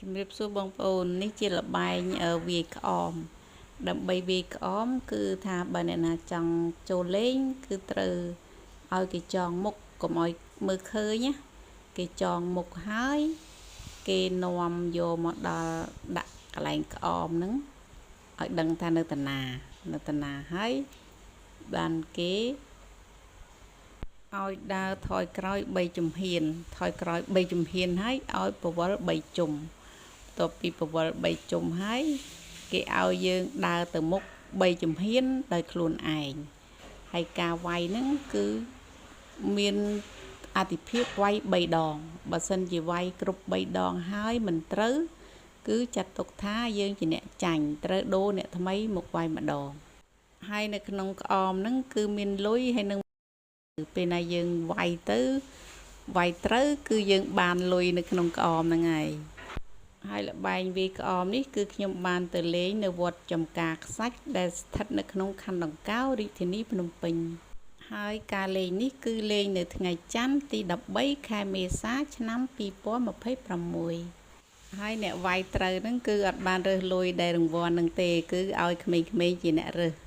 ជំរាបសួរបងប្អូននេះជាល្បែងវាយក្អមដើម្បីវាយក្អមគឺថាបើអ្នកណាចង់ចូលលេងគឺត្រូវឲ្យគេចងមុខកុំឲ្យមើលឃើញណាគេចងមុខហើយគេនាំយកមកដល់ដាក់កន្លែងក្អមហ្នឹងឲ្យដឹងថានៅតាណាហើយបានគេឲ្យដើរថយក្រោយ3ជំហានថយក្រោយ3ជំហានហើយឲ្យពវល់3ជុំបន្ទាប់ពីពវល់3ជុំហើយគេឲ្យយើងដើរទៅមុខ3ជំហានដោយខ្លួនឯងហើយការវាយហ្នឹងគឺមានអតិភិបវាយ3ដងបើសិនជាវាយគ្រប់3ដងហើយមិនត្រូវគឺចាត់ទុកថាយើងជាអ្នកចាញ់ត្រូវដូរអ្នកថ្មីមកវាយម្ដងហើយនៅក្នុងក្អមហ្នឹងគឺមានលុយហើយនឹងពេលណាយើងវាយត្រូវគឺយើងបានលុយនៅក្នុងក្អមហ្នឹងហើយល្បែងវាយក្អមនេះគឺខ្ញុំបានទៅលេងនៅវត្តចំការខ្សាច់ដែលស្ថិតនៅក្នុងខណ្ឌដង្កោរាជធានីភ្នំពេញហើយការលេងនេះគឺលេងនៅថ្ងៃច័ន្ទទី13ខែមេសាឆ្នាំ2026ហើយអ្នកវាយត្រូវហ្នឹងគឺអត់បានរើសលុយដែលរង្វាន់ហ្នឹងទេគឺឲ្យក្មេងៗជាអ្នករើស